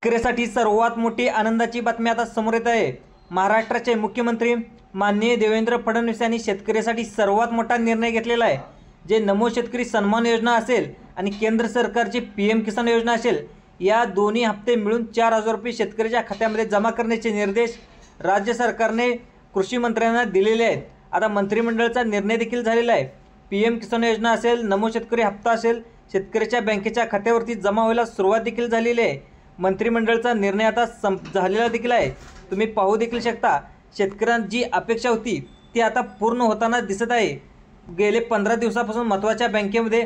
शेतकऱ्यासाठी सर्वात मोठी आनंदाची बातमी आता समोर येत आहे। महाराष्ट्राचे मुख्यमंत्री माननीय देवेंद्र फडणवीस यांनी शेतकऱ्यासाठी सर्वात मोठा निर्णय घेतलेला आहे। जे नमो शेतकरी सन्मान योजना असेल आणि केंद्र सरकारची पीएम किसान योजना असेल, या दोन्ही हप्ते मिळून 4000 रुपये शेतकऱ्याच्या खात्यामध्ये जमा करण्याचे निर्देश राज्य सरकारने कृषी मंत्र्यांना दिलेले आहेत। आता मंत्रिमंडळाचा निर्णय देखील झालेला आहे। पीएम किसान योजना असेल, नमो शेतकरी हप्ता असेल, शेतकऱ्याच्या बँकेच्या खात्यावरती जमा व्हायला सुरुवात देखील झालेली आहे। मंत्रिमंडळाचा निर्णय आता झालेला देखील आहे। तुम्ही पाहू देखील शकता, शेतकऱ्यांची जी अपेक्षा होती ती आता पूर्ण होताना दिसत आहे। गेले 15 दिवसापासून महत्त्वाच्या बँकेमध्ये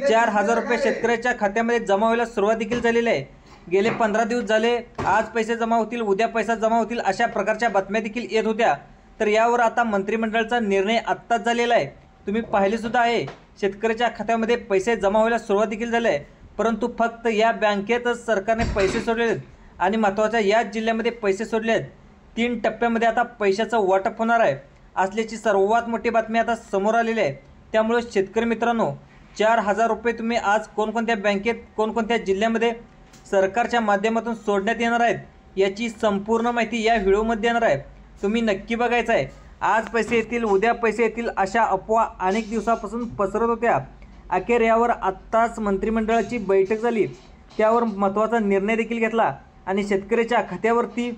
4000 रुपये शेतकऱ्याच्या खात्यामध्ये जमा व्हायला सुरुवात देखील झालेली आहे। गेले 15 दिवस झाले, आज पैसे जमा होतील, उद्या पैसा जमा होतील, अशा प्रकारच्या बातम्या देखील येत होत्या। तर यावर आता मंत्रिमंडळाचा निर्णय आत्ताच झालेला आहे। तुम्ही पाहिले सुद्धा आहे, शेतकऱ्याच्या खात्यामध्ये पैसे जमा व्हायला सुरुवात देखील झाली आहे। परंतु फक्त या बँकेतच सरकारने पैसे सोडले आहेत आणि महत्त्वाच्या याच जिल्ह्यामध्ये पैसे सोडले आहेत। 3 टप्प्यामध्ये आता पैशाचं वाटप होणार आहे असल्याची सर्वात मोठी बातमी आता समोर आलेली आहे। त्यामुळे शेतकरी मित्रांनो, 4000 रुपये तुम्ही आज कोणकोणत्या बँकेत, कोणकोणत्या जिल्ह्यामध्ये सरकारच्या माध्यमातून सोडण्यात येणार आहेत, याची संपूर्ण माहिती या व्हिडिओमध्ये येणार आहे। तुम्ही नक्की बघायचं आहे। आज पैसे येतील, उद्या पैसे येतील, अशा अफवा अनेक दिवसापासून पसरत होत्या। अखेर यावर आत्ताच मंत्रिमंडळाची बैठक झाली, त्यावर महत्त्वाचा निर्णय देखील घेतला आणि शेतकऱ्याच्या खात्यावरती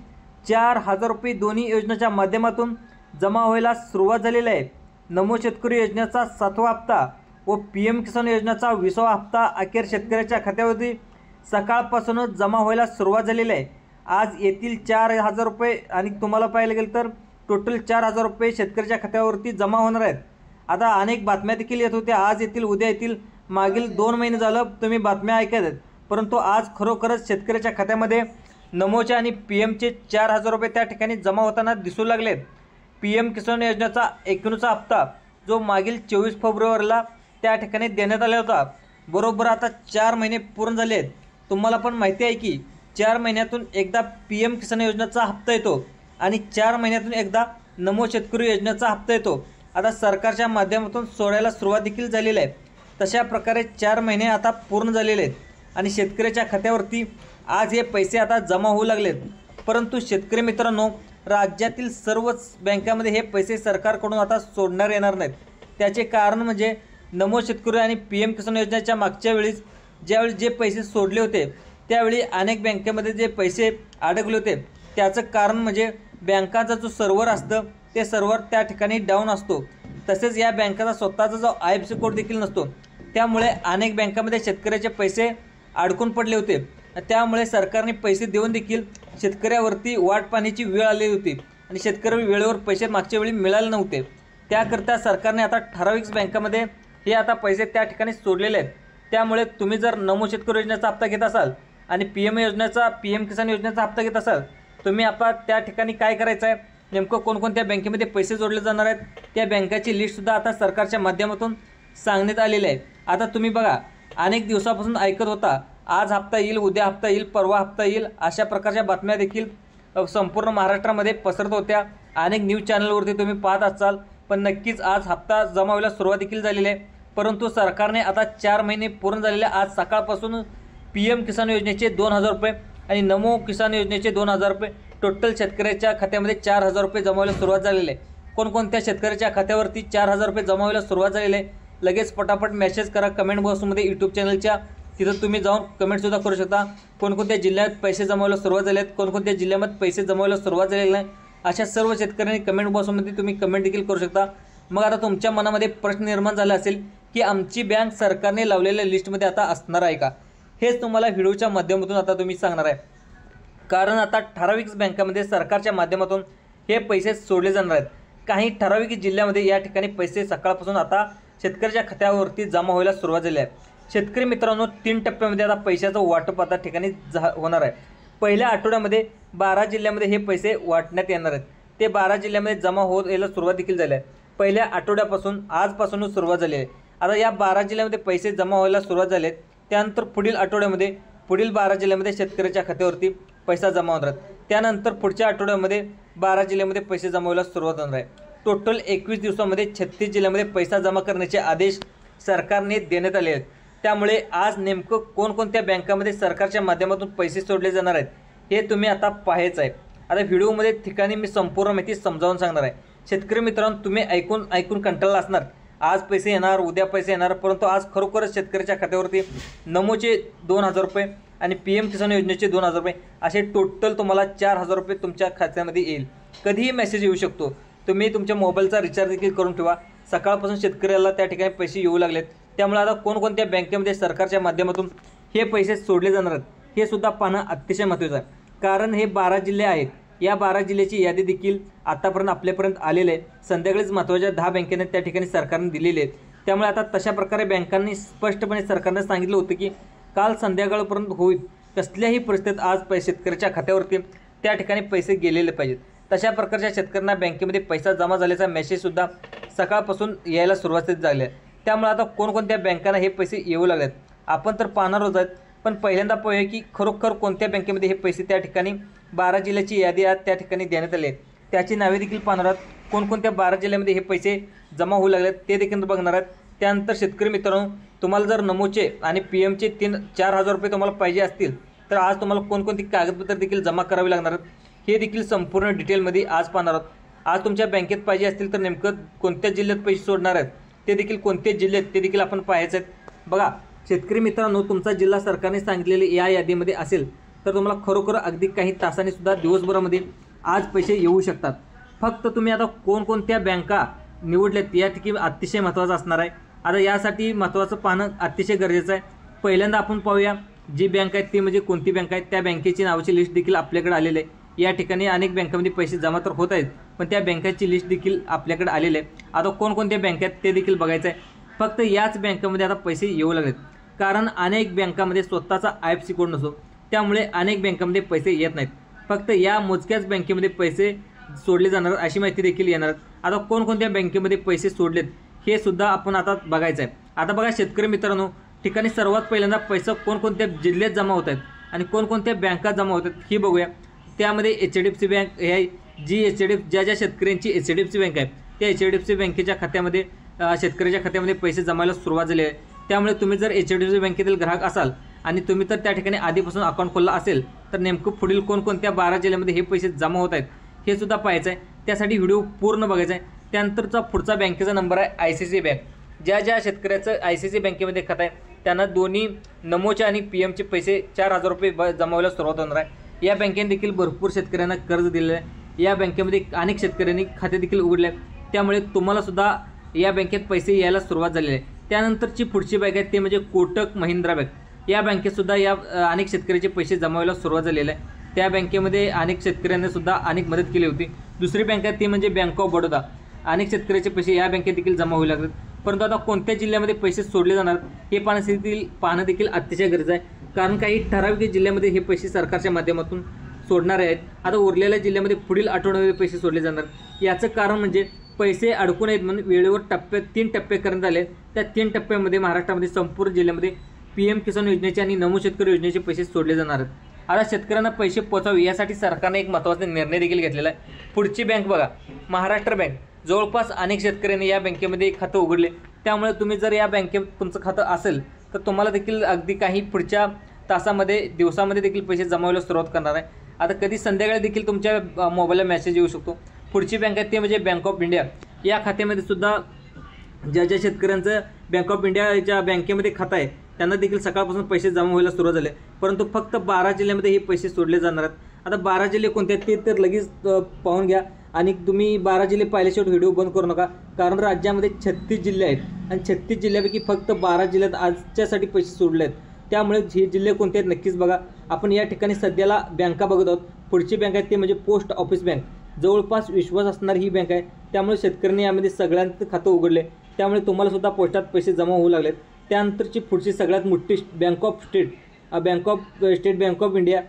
4000 रुपये दोन्ही योजनेच्या माध्यमातून जमा व्हायला सुरुवात झालेली आहे। नमो शेतकरी योजनेचा 7वा हप्ता व पीएम किसान योजनेचा 20वा हप्ता अखेर शेतकऱ्याच्या खात्यावरती सकाळपासूनच जमा व्हायला सुरुवात झालेली आहे। आज येतील 4000 रुपये आणि तुम्हाला पाहायला गेलं तर टोटल 4000 रुपये शेतकऱ्याच्या खात्यावरती जमा होणार आहेत। आता अनेक बातम्या देखील येत होत्या, आज येतील, उद्या येतील, मागील 2 महिने झालं तुम्ही बातम्या ऐकत आहेत। परंतु आज खरोखरच शेतकऱ्याच्या खात्यामध्ये नमोचे आणि पीएमचे 4000 रुपये त्या ठिकाणी जमा होताना दिसू लागलेत। पीएम किसान योजनेचा 91वा हप्ता जो मागील 24 फेब्रुवारीला त्या ठिकाणी देण्यात आला होता, बरोबर आता 4 महिने पूर्ण झाले आहेत। तुम्हाला पण माहिती आहे की 4 महिन्यातून एकदा पीएम किसान योजनेचा हप्ता येतो आणि 4 महिन्यातून एकदा नमो शेतकरी योजनेचा हप्ता येतो। आता सरकारच्या माध्यमातून सोडायला सुरुवात देखील झालेली आहे। तशा प्रकारे 4 महिने आता पूर्ण झालेले आहेत आणि शेतकऱ्याच्या खात्यावरती आज हे पैसे आता जमा होऊ लागलेत। परंतु शेतकरी मित्रांनो, राज्यातील सर्वच बँकांमध्ये हे पैसे सरकारकडून आता सोडणार येणार नाहीत। त्याचे कारण म्हणजे नमो शेतकरी आणि पीएम किसान योजनेच्या मागच्या वेळीस ज्यावेळी जे पैसे सोडले होते, त्यावेळी अनेक बँकेमध्ये जे पैसे अडकले होते, त्याचं कारण म्हणजे बँकाचा जो सर्व्हर असतं ते सर्व्हर त्या ठिकाणी डाऊन असतो। तसेच या बँकेचा स्वतःचा जो IFSC कोड देखील नसतो, त्यामुळे अनेक बँकांमध्ये शेतकऱ्याचे पैसे अडकून पडले होते। त्यामुळे सरकारने पैसे देऊन देखील शेतकऱ्यावरती वाट पाहण्याची वेळ आली होती आणि शेतकरी वेळेवर पैसे मागच्या वेळी मिळाले नव्हते। त्याकरता सरकारने आता ठराविक बँकांमध्ये हे आता पैसे त्या ठिकाणी सोडलेले आहेत। त्यामुळे तुम्ही जर नमो शेतकरी योजनेचा हप्ता घेत असाल आणि पीएम किसान योजनेचा हप्ता घेत असाल, तुम्ही आता त्या ठिकाणी काय करायचं आहे, नेमकं कोणकोणत्या बँकेमध्ये पैसे जोडले जाणार आहेत, त्या बँकाची लिस्टसुद्धा आता सरकारच्या माध्यमातून सांगण्यात आलेली आहे। आता तुम्ही बघा, अनेक दिवसापासून ऐकत होता, आज हप्ता येईल, उद्या हप्ता येईल, परवा हप्ता येईल, अशा प्रकारच्या बातम्या देखील संपूर्ण महाराष्ट्रामध्ये पसरत होत्या। अनेक न्यूज चॅनलवरती तुम्ही पाहत असाल, पण नक्कीच आज हप्ता जमा व्हायला सुरुवात देखील झालेली आहे। परंतु सरकारने आता 4 महिने पूर्ण झालेले, आज सकाळपासून पीएम किसान योजनेचे 2000 रुपये आणि नमो किसान योजनेचे 2000 रुपये टोटल शेतकऱ्याच्या खात्यामध्ये 4000 रुपये जमा व्हायला सुरुवात झालेली आहे। कोणकोणत्या शेतकऱ्याच्या खात्यावरती 4000 रुपये जमा व्हायला सुरुवात झालेली आहे, लगेच पटापट मेसेज करा कमेंट बॉक्समध्ये यूट्यूब चॅनलच्या, तिथं तुम्ही जाऊन कमेंटसुद्धा करू शकता। कोणकोणत्या जिल्ह्यात पैसे जमा व्हायला सुरुवात झाले आहेत, कोणकोणत्या जिल्ह्यामध्ये पैसे जमा व्हायला सुरुवात झालेली नाही, अशा सर्व शेतकऱ्यांनी कमेंट बॉक्समध्ये तुम्ही कमेंट देखील करू शकता। मग आता तुमच्या मनामध्ये प्रश्न निर्माण झाला असेल की आमची बँक सरकारने लावलेल्या लिस्टमध्ये आता असणार आहे का, हेच तुम्हाला व्हिडिओच्या माध्यमातून आता तुम्ही सांगणार आहे। कारण आता ठराविक बँकांमध्ये सरकारच्या माध्यमातून हे पैसे सोडले जाणार आहेत। काही ठराविक जिल्ह्यामध्ये या ठिकाणी पैसे सकाळपासून आता शेतकऱ्याच्या खात्यावरती जमा व्हायला सुरुवात झाली आहे। शेतकरी मित्रांनो, 3 टप्प्यामध्ये आता पैशाचं वाटप आता ठिकाणी होणार आहे। पहिल्या आठवड्यामध्ये 12 जिल्ह्यामध्ये हे पैसे वाटण्यात येणार आहेत। ते 12 जिल्ह्यामध्ये जमा होत यायला सुरुवात देखील झाली आहे। पहिल्या आठवड्यापासून आजपासूनच सुरुवात झाली आहे। आता या 12 जिल्ह्यामध्ये पैसे जमा व्हायला सुरुवात झाले आहेत। त्यानंतर पुढील आठवड्यामध्ये पुढील 12 जिल्ह्यामध्ये शेतकऱ्याच्या खात्यावरती पैसा जमा होणार आहे। त्यानंतर पुढच्या आठवड्यामध्ये 12 जिल्ह्यामध्ये पैसे जमा व्हायला सुरुवात होणार आहे। टोटल 21 दिवसामध्ये 36 जिल्ह्यामध्ये पैसा जमा करण्याचे आदेश सरकारने देण्यात आले आहेत। त्यामुळे आज नेमकं कोणकोणत्या बँकांमध्ये सरकारच्या माध्यमातून पैसे सोडले जाणार आहेत हे तुम्ही आता पाहायचं आहे। आता व्हिडिओमध्ये ठिकाणी मी संपूर्ण माहिती समजावून सांगणार आहे। शेतकरी मित्रांनो, तुम्ही ऐकून कंटाळला असणार, आज पैसे येणार, उद्या पैसे येणार, परंतु आज खरोखरच शेतकऱ्याच्या खात्यावरती नमोचे 2,000 रुपये आणि PM किसान योजनेचे 2,000 रुपये असे टोटल तुम्हाला 4,000 रुपये तुमच्या खात्यामध्ये येईल। कधीही मेसेज येऊ शकतो। तुम्ही तुमच्या मोबाईलचा रिचार्ज देखील करून ठेवा। सकाळपासून शेतकऱ्याला त्या ठिकाणी पैसे येऊ लागलेत, त्यामुळे आता कोणकोणत्या बँकेमध्ये सरकारच्या माध्यमातून हे पैसे सोडले जाणार आहेत हे सुद्धा पाहणं अतिशय महत्त्वाचं आहे। कारण हे 12 जिल्हे आहेत, या 12 जिल्ह्याची यादी देखील आतापर्यंत आपल्यापर्यंत आलेली आहे। संध्याकाळीच महत्त्वाच्या 10 बँकेने त्या ठिकाणी सरकारने दिलेले आहेत। त्यामुळे आता तशा प्रकारे बँकांनी स्पष्टपणे सरकारने सांगितलं होतं की काल संध्याकाळपर्यंत होईल, कसल्याही परिस्थितीत आज शेतकऱ्याच्या खात्यावरती त्या ठिकाणी पैसे गेलेले पाहिजेत। तशा प्रकारच्या शेतकऱ्यांना बँकेमध्ये पैसा जमा झाल्याचा मेसेजसुद्धा सकाळपासून यायला सुरुवात झाली आहे। त्यामुळे आता कोणकोणत्या बँकांना हे पैसे येऊ लागलेत आपण तर पाहणारच आहेत, पण पहिल्यांदा पाहूया की खरोखर कोणत्या बँकेमध्ये हे पैसे त्या ठिकाणी 12 जिल्ह्याची यादी आज त्या ठिकाणी देण्यात आली आहे, त्याची नावे देखील पाहणार आहात। कोणकोणत्या 12 जिल्ह्यामध्ये हे पैसे जमा होऊ लागलेत ते देखील बघणार आहेत। त्यानंतर शेतकरी मित्रांनो, तुम्हाला जर नमोचे आणि PMचे 4,000 रुपये तुम्हाला पाहिजे असतील तर आज तुम्हाला कोणकोणती कागदपत्र देखील जमा करावी लागणार आहेत हे देखील संपूर्ण डिटेलमध्ये आज पाहणार आहोत। आज तुमच्या बँकेत पाहिजे असतील तर नेमकं कोणत्या जिल्ह्यात पैसे सोडणार आहेत ते देखील कोणते जिल्हे आहेत ते देखील आपण पाहायचं आहे। बघा शेतकरी मित्रांनो, तुमचा जिल्हा सरकारने सांगितलेले या यादीमध्ये असेल तर तुम्हाला खरोखर अगदी काही तासांनी सुद्धा दिवसभरामध्ये आज पैसे येऊ शकतात। फक्त तुम्ही आता कोणकोणत्या बँका निवडल्यात या ठिकाणी अतिशय महत्त्वाचं असणार आहे। आता यासाठी महत्त्वाचं पाहणं अतिशय गरजेचं आहे। पहिल्यांदा आपण पाहूया जी बँक आहे ती म्हणजे कोणती बँक आहे, त्या बँकेची नावाची लिस्ट देखील आपल्याकडे आलेली आहे। या ठिकाणी अनेक बँकांमध्ये पैसे जमा तर होत आहेत, पण त्या बँकाची लिस्ट देखील आपल्याकडे आलेली आहे। आता कोणकोणत्या बँका आहेत ते देखील बघायचं आहे। फक्त याच बँकामध्ये आता पैसे येऊ लागलेत, कारण अनेक बँकांमध्ये स्वतःचा IFSC कोड नसतो, त्यामुळे अनेक बँकांमध्ये पैसे येत नाहीत। फक्त या मोजक्याच बँकेमध्ये पैसे सोडले जाणार अशी माहिती देखील येणार। आता कोणकोणत्या बँकेमध्ये पैसे सोडलेत हे सुद्धा आपण आता बघायचं आहे। आता बघा शेतकरी मित्रांनो, ठिकाणी सर्वात पहिल्यांदा पैसा कोणकोणत्या जिल्ह्यात जमा होत आहेत आणि कोणकोणत्या बँका जमा होतात ही बघूया। त्यामध्ये HDFC बँक हे आहे, जी ज्या शेतकऱ्यांची HDFC बँक आहे त्या HDFC बँकेच्या खात्यामध्ये शेतकऱ्याच्या खात्यामध्ये पैसे जमायला सुरुवात झाली आहे। त्यामुळे तुम्ही जर HDFC बँकेतील ग्राहक असाल आणि तुम्ही तर त्या ठिकाणी आधीपासून अकाउंट खोलला असेल तर नेमकं पुढील कोणकोणत्या 12 जिल्ह्यामध्ये हे पैसे जमा होत आहेत हे सुद्धा पाहायचं आहे। त्यासाठी व्हिडिओ पूर्ण बघायचा आहे। त्यानंतरचा पुढचा बँकेचा नंबर आहे ICICI बँक। ज्या शेतकऱ्याचं ICICI बँकेमध्ये खातं आहे त्यांना दोन्ही नमोचे आणि PMचे पैसे 4,000 रुपये जमा व्हायला सुरुवात होणार आहे। या बँकेने देखील भरपूर शेतकऱ्यांना कर्ज दिलेलं आहे। या बँकेमध्ये अनेक शेतकऱ्यांनी खाते देखील उघडले आहेत, त्यामुळे तुम्हाला सुद्धा या बँकेत पैसे यायला सुरुवात झालेली आहे। त्यानंतरची पुढची बँक आहे ते म्हणजे कोटक महिंद्रा बँक। या बँकेतसुद्धा अनेक शेतकऱ्याचे पैसे जमा व्हायला सुरुवात झालेली आहे। त्या बँकेमध्ये अनेक शेतकऱ्यांनी सुद्धा अनेक मदत केली होती। दुसरी बँक आहे ती म्हणजे बँक ऑफ बडोदा। अनेक शेतकऱ्याचे पैसे या बँकेत देखील जमा होऊ लागतात, परंतु आता कोणत्या जिल्ह्यामध्ये पैसे सोडले जाणार हे पाहणं देखील अतिशय गरजेचं आहे। कारण काही ठराविक जिल्ह्यामध्ये हे पैसे सरकारच्या माध्यमातून सोडणार आहेत। आता उरलेल्या जिल्ह्यामध्ये पुढील आठवड्यामध्ये पैसे सोडले जाणार। याचं कारण म्हणजे पैसे अडकून आहेत म्हणून वेळेवर 3 टप्पे करण्यात आले। त्या 3 टप्प्यामध्ये महाराष्ट्रामध्ये संपूर्ण जिल्ह्यामध्ये PM किसान योजनेचे आणि नमो शेतकरी योजनेचे पैसे सोडले जाणार आहेत। आता शेतकऱ्यांना पैसे पोहोचावे यासाठी सरकारने एक महत्त्वाचा निर्णय देखील घेतलेला आहे। पुढची बँक बघा, महाराष्ट्र बँक। जवळपास अनेक शेतकऱ्यांनी या बँकेमध्ये खातं उघडले, त्यामुळे तुम्ही जर या बँकेत तुमचं खातं असेल तर तुम्हाला देखील अगदी काही पुढच्या तासामध्ये दिवसामध्ये देखील पैसे जमा व्हायला सुरुवात करणार आहे। आता कधी संध्याकाळी देखील तुमच्या मोबाईलला मेसेज येऊ शकतो। पुढची बँक आहे ते म्हणजे बँक ऑफ इंडिया। या खात्यामध्ये सुद्धा ज्या शेतकऱ्यांचं बँक ऑफ इंडियाच्या बँकेमध्ये खातं आहे त्यांना देखील सकाळपासून पैसे जमा व्हायला सुरुवात झाले, परंतु फक्त 12 जिल्ह्यामध्ये हे पैसे सोडले जाणार आहेत। आता 12 जिल्हे कोणते आहेत ते तर लगेच पाहून घ्या आणि तुम्ही 12 जिल्हे पाहिल्याशिवाय व्हिडिओ बंद करू नका, कारण राज्यामध्ये 36 जिल्हे आहेत आणि 36 जिल्ह्यापैकी फक्त 12 जिल्ह्यात आजच्यासाठी पैसे सोडले आहेत। त्यामुळे हे जिल्हे कोणते आहेत नक्कीच बघा। आपण या ठिकाणी सध्याला बँका बघत आहोत। पुढची बँक आहे ते म्हणजे पोस्ट ऑफिस बँक। जवळपास विश्वास असणारी ही बँक आहे, त्यामुळे शेतकऱ्यांनी यामध्ये सगळ्यांचं खातं उघडले, त्यामुळे तुम्हाला सुद्धा पोस्टात पैसे जमा होऊ लागलेत। त्यानंतरची पुढची सगळ्यात मोठी bank of state bank of India,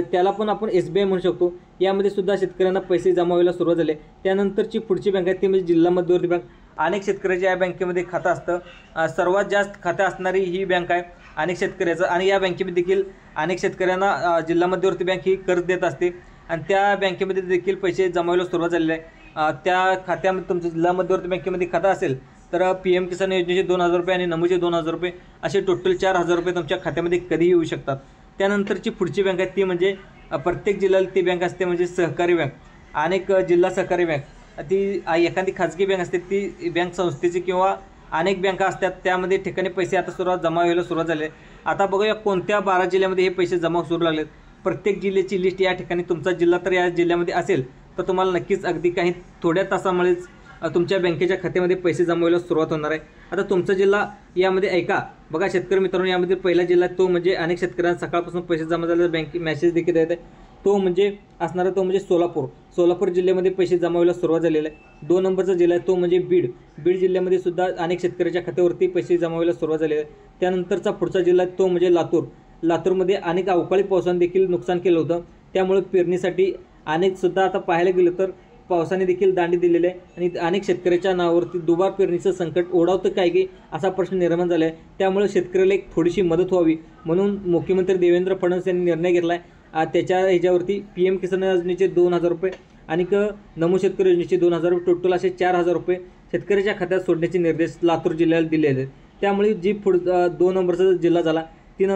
त्याला पण आपण SBI म्हणू शकतो। यामध्ये सुद्धा शेतकऱ्यांना पैसे जमा व्हायला सुरुवात झाली। त्यानंतरची पुढची बँक आहे ती म्हणजे जिल्हा मध्यवर्ती बँक। अनेक शेतकऱ्याच्या या बँकेमध्ये खातं असतं। सर्वात जास्त खातं असणारी ही बँक आहे अनेक शेतकऱ्याचं, आणि या बँकेमध्ये देखील अनेक शेतकऱ्यांना जिल्हा मध्यवर्ती बँक ही कर्ज देत असते आणि त्या बँकेमध्ये देखील पैसे जमा व्हायला सुरुवात झालेली आहे। त्या खात्यामध्ये तुमचं जिल्हा मध्यवर्ती बँकेमध्ये खातं असेल तर PM किसान योजनेचे 2,000 रुपये आणि नमोचे 2,000 रुपये असे टोटल 4,000 रुपये तुमच्या खात्यामध्ये कधीही येऊ शकतात। त्यानंतरची पुढची बँक आहे ती म्हणजे प्रत्येक जिल्ह्याला ती बँक असते म्हणजे सहकारी बँक. अनेक जिल्हा सहकारी बँक ती एखादी खाजगी बँक असते, ती बँक संस्थेची किंवा अनेक बँका असतात, त्यामध्ये ठिकाणी पैसे आता जमा व्हायला सुरुवात झाले. आता बघूया कोणत्या 12 जिल्ह्यामध्ये हे पैसे जमा सुरू लागलेत. प्रत्येक जिल्ह्याची लिस्ट या ठिकाणी, तुमचा जिल्हा तर या जिल्ह्यामध्ये असेल तर तुम्हाला नक्कीच अगदी काही थोड्या तासामुळेच तुमच्या बँकेच्या खात्यामध्ये पैसे जमा व्हायला सुरुवात होणार आहे. आता तुमचा जिल्हा यामध्ये ऐका बघा शेतकरी मित्रांनो, यामध्ये पहिला जिल्हा तो म्हणजे अनेक शेतकऱ्यांना सकाळपासून पैसे जमा झाले, बँक मेसेज देखील येत आहे, तो म्हणजे असणारा तो म्हणजे सोलापूर जिल्ह्यामध्ये पैसे जमा व्हायला सुरुवात झालेला आहे. 2 नंबरचा जिल्हा आहे तो म्हणजे बीड जिल्ह्यामध्ये सुद्धा अनेक शेतकऱ्याच्या खात्यावरती पैसे जमा व्हायला सुरुवात झालेली आहे. त्यानंतरचा पुढचा जिल्हा तो म्हणजे लातूरमध्ये अनेक अवकाळी पावसाने देखील नुकसान केलं होतं, त्यामुळे पेरणीसाठी अनेक सुद्धा आता पाहायला गेलं तर पावसाने देखील दांडी दिलेली आहे आणि अनेक शेतकऱ्याच्या नावावरती दुबार पेरणीचं संकट ओढावतं काय की असा प्रश्न निर्माण झाला आहे. त्यामुळे शेतकऱ्याला एक थोडीशी मदत व्हावी म्हणून मुख्यमंत्री देवेंद्र फडणवीस यांनी निर्णय घेतला आहे. त्याच्या ह्याच्यावरती PM किसान योजनेचे 2,000 रुपये आणि नमो शेतकरी योजनेचे 2,000 रुपये, टोटल असे 4,000 रुपये शेतकऱ्याच्या खात्यात सोडण्याचे निर्देश लातूर जिल्ह्याला दिलेले आहेत. त्यामुळे जी 2 नंबरचा जिल्हा झाला, 3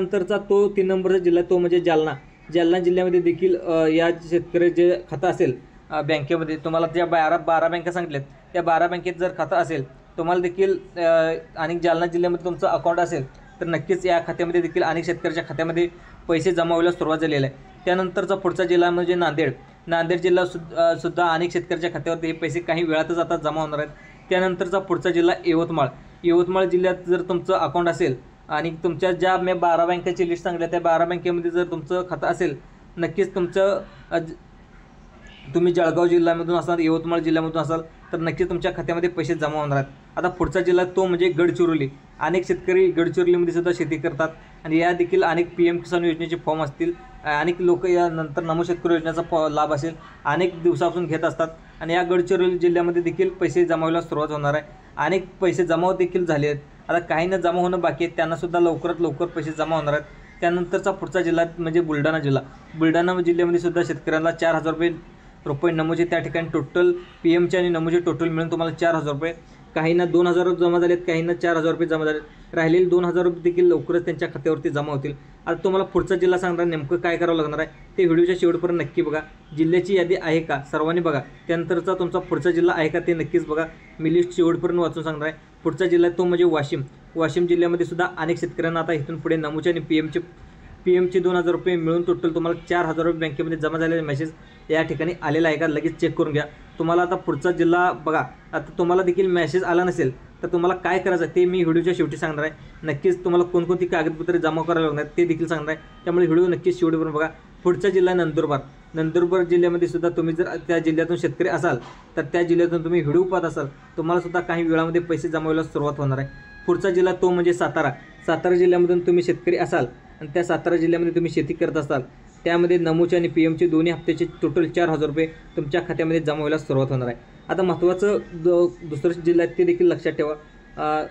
नंबरचा जिल्हा तो म्हणजे जालना जिल्ह्यामध्ये देखील या शेतकऱ्याचे खातं असेल बँकेमध्ये, तुम्हाला ज्या 12 बँका सांगितल्यात त्या 12 बँकेत जर खातं असेल तुम्हाला देखील आणि जालना जिल्ह्यामध्ये तुमचं अकाउंट असेल तर नक्कीच या खात्यामध्ये देखील अनेक शेतकऱ्याच्या खात्यामध्ये पैसे जमा व्हायला सुरुवात झालेली आहे. त्यानंतरचा पुढचा जिल्हा म्हणजे नांदेड जिल्हा सुद्धा अनेक शेतकऱ्याच्या खात्यावरती हे पैसे काही वेळातच आता जमा होणार आहेत. त्यानंतरचा पुढचा जिल्हा यवतमाळ जिल्ह्यात जर तुमचं अकाउंट असेल आणि तुमच्या ज्या मी 12 बँकेची लिस्ट सांगितल्या त्या 12 बँकेमध्ये जर तुमचं खातं असेल नक्कीच तुम्ही जळगाव जिल्ह्यामधून असाल, यवतमाळ जिल्ह्यामधून असाल तर नक्कीच तुमच्या खात्यामध्ये पैसे जमा होणार आहेत. आता पुढचा जिल्हा तो म्हणजे गडचिरोली. अनेक शेतकरी गडचिरोलीमध्ये सुद्धा शेती करतात आणि या देखील अनेक PM किसान योजनेचे फॉर्म असतील, अनेक लोक यानंतर नमो शेतकरी योजनेचा लाभ असेल अनेक दिवसापासून घेत असतात आणि या गडचिरोली जिल्ह्यामध्ये देखील पैसे जमा व्हायला सुरुवात होणार आहे. अनेक पैसे जमा देखील झाले आहेत, आता काहींना जमा होणं बाकी आहे, त्यांनासुद्धा लवकरात लवकर पैसे जमा होणार आहेत. त्यानंतरचा पुढचा जिल्हा म्हणजे बुलढाणा जिल्ह्यामध्ये सुद्धा शेतकऱ्यांना 4,000 रुपये नमोचे त्या ठिकाणी टोटल PMचे आणि नमोचे टोटल मिळून तुम्हाला 4,000 रुपये, काहींना 2,000 जमा झालेत, काहींना 4,000 रुपये जमा झालेत, राहिलेले 2,000 रुपये देखील लवकरच त्यांच्या खात्यावरती जमा होतील. आता तुम्हाला पुढचा जिल्हा सांगणार नेमकं काय करावं लागणार आहे ते व्हिडिओच्या शेवटपर्यंत नक्की बघा. जिल्ह्याची यादी आहे का सर्वांनी बघा, त्यानंतरचा तुमचा पुढचा जिल्हा आहे का ते नक्कीच बघा. मी लिस्ट शेवटपर्यंत वाचून सांगणार आहे. पुढचा जिल्हा तो म्हणजे वाशिम जिल्ह्यामध्ये सुद्धा अनेक शेतकऱ्यांना आता इथून पुढे नमोचे आणि PMचे 2,000 रुपये मिळून टोटल तुम्हाला 4,000 रुपये बँकेमध्ये जमा झालेले मेसेज या ठिकाणी आलेला आहे का लगेच चेक करून घ्या. तुम्हाला आता पुढचा जिल्हा बघा, आता तुम्हाला देखील मेसेज आला नसेल तर तुम्हाला काय करायचं ते मी व्हिडिओच्या शेवटी सांगणार आहे. नक्कीच तुम्हाला कोणकोणती कागदपत्रे जमा करायला लागणार ते देखील सांगणार आहे, त्यामुळे व्हिडिओ नक्कीच शेवटपर्यंत बघा. पुढचा जिल्हा नंदुरबार जिल्ह्यामध्ये सुद्धा तुम्ही जर त्या जिल्ह्यातून शेतकरी असाल तर त्या जिल्ह्यातून तुम्ही व्हिडिओ पाहत असाल तुम्हाला सुद्धा काही वेळामध्ये पैसे जमा व्हायला सुरुवात होणार आहे. पुढचा जिल्हा तो म्हणजे सातारा जिल्ह्यामधून तुम्ही शेतकरी असाल आणि त्या सातारा जिल्ह्यामध्ये तुम्ही शेती करत असाल त्यामध्ये नमोचे आणि PMचे दोन्ही हप्त्याचे टोटल 4,000 रुपये तुमच्या खात्यामध्ये जमा व्हायला सुरुवात होणार आहे. आता महत्त्वाचं दुसरं जिल्हा ते देखील लक्षात ठेवा.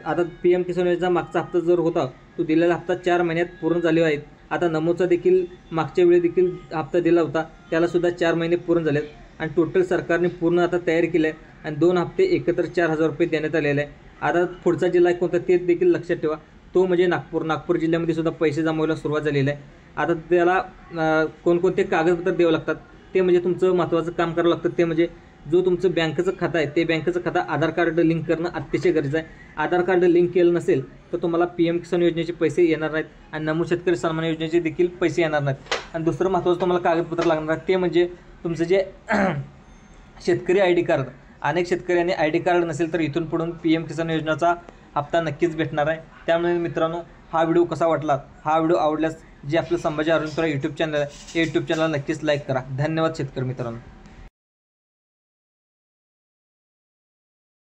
आता PM किसान योजनेचा मागचा हप्ता जर होता तो दिलेला हप्ता 4 महिन्यात पूर्ण झाले आहेत. आता नमोचा देखील मागच्या वेळी देखील हप्ता दिला होता त्यालासुद्धा 4 महिने पूर्ण झालेत आणि टोटल सरकारने पूर्ण आता तयारी केली आहे आणि 2 हप्ते एकत्र 4,000 रुपये देण्यात आलेले आहे. आता पुढचा जिल्हा कोणता ते देखील लक्षात ठेवा, तो म्हणजे नागपूर जिल्ह्यामध्ये सुद्धा पैसे जमा व्हायला सुरुवात झालेली आहे. आता त्याला कोणकोणते कागदपत्र द्यावं लागतात ते म्हणजे तुमचं महत्त्वाचं काम करावं लागतं ते म्हणजे जो तुमचं बँकेचं खातं आहे ते बँकेचं खातं आधार कार्ड लिंक करणं अतिशय गरजेचं आहे. आधार कार्ड लिंक केलं नसेल तर तुम्हाला PM किसान योजनेचे पैसे येणार नाहीत आणि नमो शेतकरी सन्मान योजनेचे देखील पैसे येणार नाहीत. आणि दुसरं महत्त्वाचं तुम्हाला कागदपत्र लागणार आहे ते म्हणजे तुमचं जे शेतकरी ID कार्ड. अनेक शेतकऱ्यांनी ID कार्ड नसेल तर इथून पुढून PM किसान योजनेचा हप्ता नक्कीच भेटणार आहे. त्यामुळे मित्रांनो हा व्हिडिओ कसा वाटला, हा व्हिडिओ आवडल्यास जे आपलं संभाजी अरुणपुरा यूट्यूब चॅनल आहे यूट्यूब चॅनलला नक्कीच लाईक करा. धन्यवाद शेतकरी मित्रांनो.